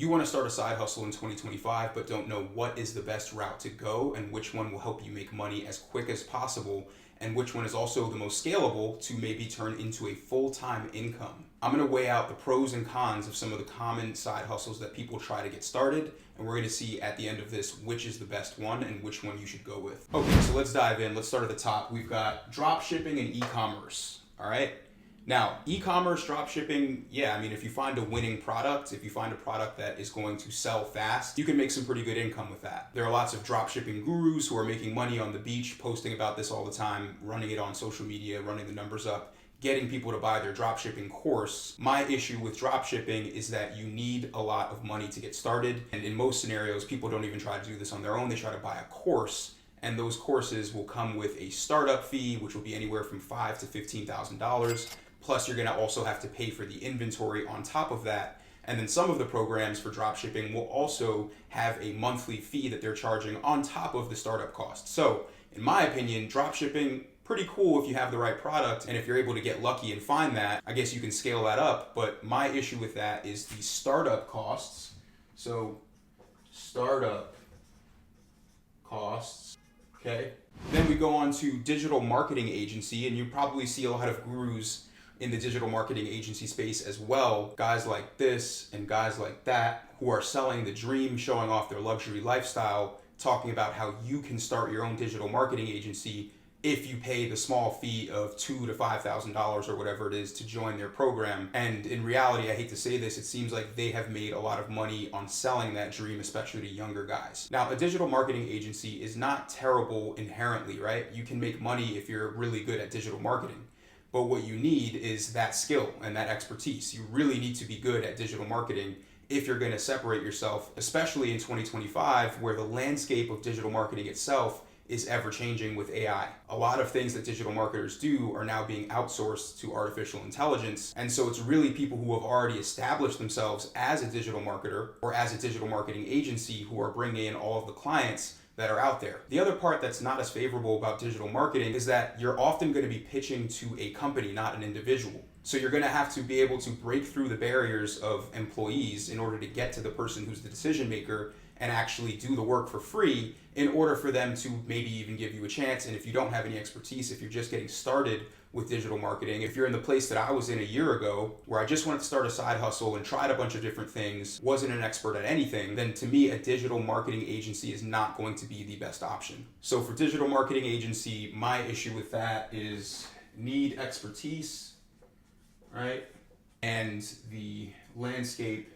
You want to start a side hustle in 2025, but don't know what is the best route to go and which one will help you make money as quick as possible and which one is also the most scalable to maybe turn into a full-time income. I'm going to weigh out the pros and cons of some of the common side hustles that people try to get started, and we're going to see at the end of this which is the best one and which one you should go with. Okay, so let's dive in. Let's start at the top. We've got drop shipping and e-commerce. All right. Now, e-commerce, drop shipping, yeah, I mean, if you find a winning product, if you find a product that is going to sell fast, you can make some pretty good income with that. There are lots of drop shipping gurus who are making money on the beach, posting about this all the time, running it on social media, running the numbers up, getting people to buy their drop shipping course. My issue with drop shipping is that you need a lot of money to get started. And in most scenarios, people don't even try to do this on their own. They try to buy a course, and those courses will come with a startup fee, which will be anywhere from $5,000 to $15,000. Plus, you're going to also have to pay for the inventory on top of that. And then some of the programs for dropshipping will also have a monthly fee that they're charging on top of the startup cost. So, in my opinion, dropshipping, pretty cool if you have the right product. And if you're able to get lucky and find that, I guess you can scale that up. But my issue with that is the startup costs. So, startup costs, okay? Then we go on to digital marketing agency, and you probably see a lot of gurus in the digital marketing agency space as well, guys like this and guys like that who are selling the dream, showing off their luxury lifestyle, talking about how you can start your own digital marketing agency if you pay the small fee of $2,000 to $5,000 or whatever it is to join their program. And in reality, I hate to say this, it seems like they have made a lot of money on selling that dream, especially to younger guys. Now, a digital marketing agency is not terrible inherently, right? You can make money if you're really good at digital marketing. But what you need is that skill and that expertise. You really need to be good at digital marketing if you're going to separate yourself, especially in 2025, where the landscape of digital marketing itself is ever changing with AI. A lot of things that digital marketers do are now being outsourced to artificial intelligence. And so it's really people who have already established themselves as a digital marketer or as a digital marketing agency who are bringing in all of the clients that are out there. The other part that's not as favorable about digital marketing is that you're often going to be pitching to a company, not an individual. So you're going to have to be able to break through the barriers of employees in order to get to the person who's the decision maker and actually do the work for free in order for them to maybe even give you a chance. And if you don't have any expertise, if you're just getting started with digital marketing, if you're in the place that I was in a year ago, where I just wanted to start a side hustle and tried a bunch of different things, wasn't an expert at anything, then to me, a digital marketing agency is not going to be the best option. So for digital marketing agency, my issue with that is need expertise, right? And the landscape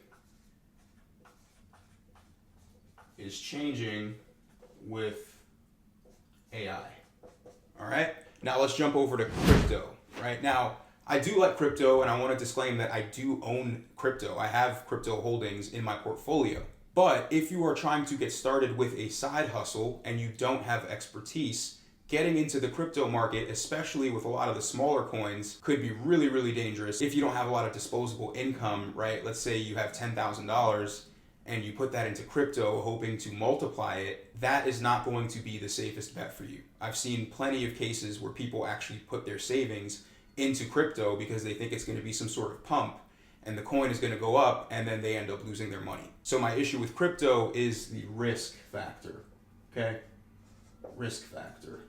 is changing with AI. All right, now let's jump over to crypto. Right now, I do like crypto, and I want to disclaim that I do own crypto. I have crypto holdings in my portfolio. But if you are trying to get started with a side hustle and you don't have expertise, getting into the crypto market, especially with a lot of the smaller coins, could be really, really dangerous if you don't have a lot of disposable income, right? Let's say you have $10,000 and you put that into crypto hoping to multiply it. That is not going to be the safest bet for you. I've seen plenty of cases where people actually put their savings into crypto because they think it's going to be some sort of pump and the coin is going to go up, and then they end up losing their money. So my issue with crypto is the risk factor, okay? Risk factor.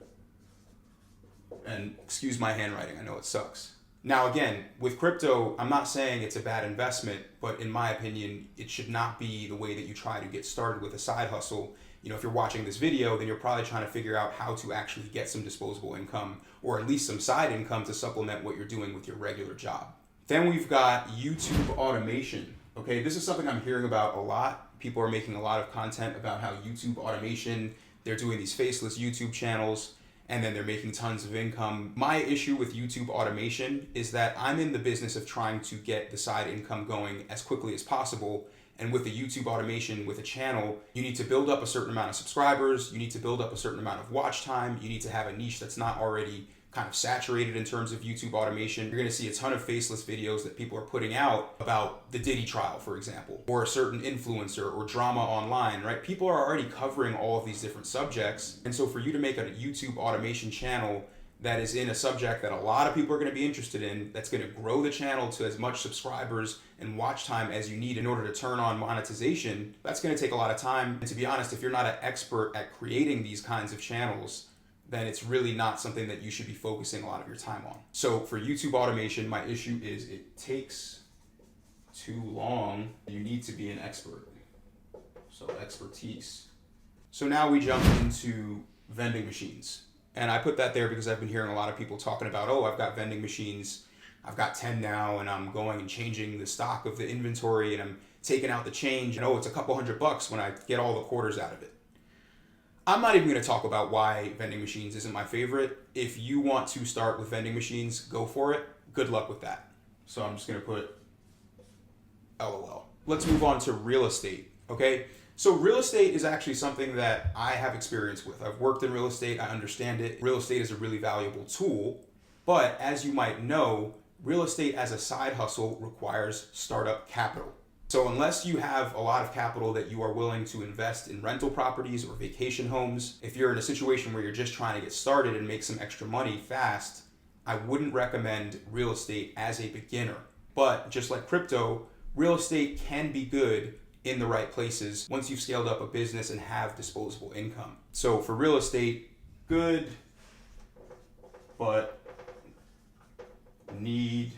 And excuse my handwriting, I know it sucks. Now again, with crypto, I'm not saying it's a bad investment, but in my opinion, it should not be the way that you try to get started with a side hustle. You know, if you're watching this video, then you're probably trying to figure out how to actually get some disposable income, or at least some side income to supplement what you're doing with your regular job. Then we've got YouTube automation. Okay, this is something I'm hearing about a lot. People are making a lot of content about how YouTube automation, they're doing these faceless YouTube channels, and then they're making tons of income. My issue with YouTube automation is that I'm in the business of trying to get the side income going as quickly as possible. And with the YouTube automation, with a channel, you need to build up a certain amount of subscribers, you need to build up a certain amount of watch time, you need to have a niche that's not already kind of saturated in terms of YouTube automation. You're gonna see a ton of faceless videos that people are putting out about the Diddy trial, for example, or a certain influencer or drama online, right? People are already covering all of these different subjects. And so for you to make a YouTube automation channel that is in a subject that a lot of people are going to be interested in, that's going to grow the channel to as much subscribers and watch time as you need in order to turn on monetization, that's going to take a lot of time. And to be honest, if you're not an expert at creating these kinds of channels, then it's really not something that you should be focusing a lot of your time on. So for YouTube automation, my issue is it takes too long. You need to be an expert. So expertise. So now we jump into vending machines. And I put that there because I've been hearing a lot of people talking about, oh, I've got vending machines. I've got 10 now, and I'm going and changing the stock of the inventory, and I'm taking out the change, and oh, it's a couple $100 when I get all the quarters out of it. I'm not even going to talk about why vending machines isn't my favorite. If you want to start with vending machines, go for it. Good luck with that. So I'm just going to put LOL. Let's move on to real estate, okay? So real estate is actually something that I have experience with. I've worked in real estate, I understand it. Real estate is a really valuable tool, but as you might know, real estate as a side hustle requires startup capital. So unless you have a lot of capital that you are willing to invest in rental properties or vacation homes, if you're in a situation where you're just trying to get started and make some extra money fast, I wouldn't recommend real estate as a beginner. But just like crypto, real estate can be good in the right places once you've scaled up a business and have disposable income. So for real estate, good, but need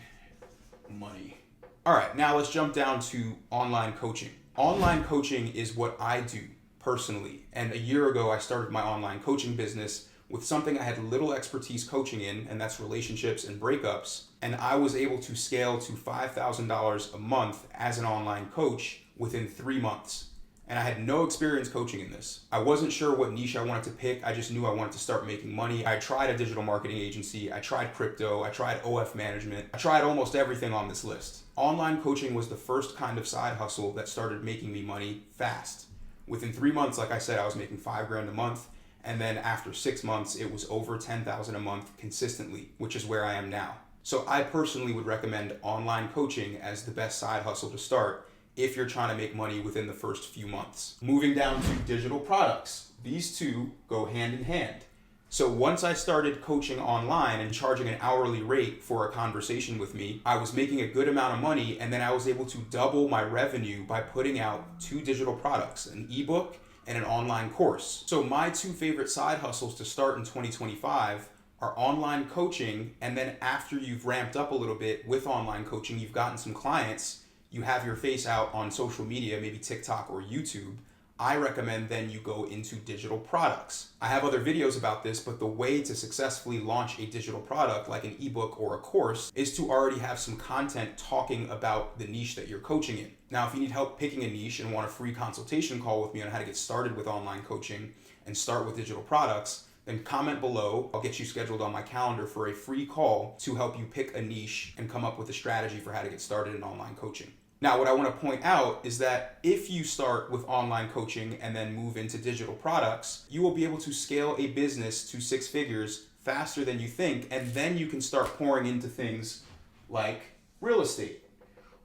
money. All right, now let's jump down to online coaching. Online coaching is what I do personally. And a year ago, I started my online coaching business with something I had little expertise coaching in, and that's relationships and breakups. And I was able to scale to $5,000 a month as an online coach within 3 months. And I had no experience coaching in this. I wasn't sure what niche I wanted to pick. I just knew I wanted to start making money. I tried a digital marketing agency. I tried crypto. I tried OF management. I tried almost everything on this list. Online coaching was the first kind of side hustle that started making me money fast. Within 3 months, like I said, I was making $5,000 a month. And then after 6 months, it was over $10,000 a month consistently, which is where I am now. So I personally would recommend online coaching as the best side hustle to start if you're trying to make money within the first few months. Moving down to digital products. These two go hand in hand. So once I started coaching online and charging an hourly rate for a conversation with me, I was making a good amount of money, and then I was able to double my revenue by putting out 2 digital products, an ebook and an online course. So my 2 favorite side hustles to start in 2025 are online coaching, and then after you've ramped up a little bit with online coaching, you've gotten some clients, you have your face out on social media, maybe TikTok or YouTube, I recommend then you go into digital products. I have other videos about this, but the way to successfully launch a digital product like an ebook or a course is to already have some content talking about the niche that you're coaching in. Now, if you need help picking a niche and want a free consultation call with me on how to get started with online coaching and start with digital products, then comment below. I'll get you scheduled on my calendar for a free call to help you pick a niche and come up with a strategy for how to get started in online coaching. Now, what I want to point out is that if you start with online coaching and then move into digital products, you will be able to scale a business to 6 figures faster than you think, and then you can start pouring into things like real estate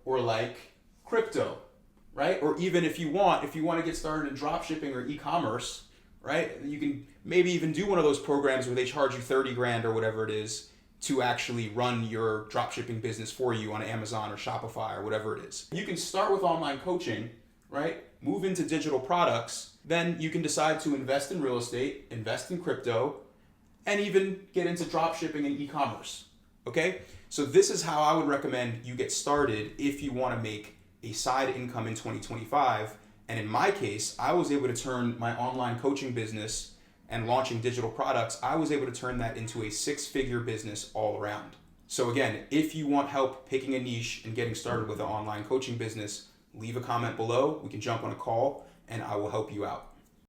or like crypto, right? Or even if you want to get started in drop shipping or e-commerce, right? You can maybe even do one of those programs where they charge you 30 grand or whatever it is to actually run your dropshipping business for you on Amazon or Shopify or whatever it is. You can start with online coaching, right? Move into digital products. Then you can decide to invest in real estate, invest in crypto, and even get into dropshipping and e-commerce, okay? So this is how I would recommend you get started if you wanna make a side income in 2025. And in my case, I was able to turn my online coaching business and launching digital products, I was able to turn that into a 6-figure business all around. So again, if you want help picking a niche and getting started with an online coaching business, leave a comment below. We can jump on a call and I will help you out.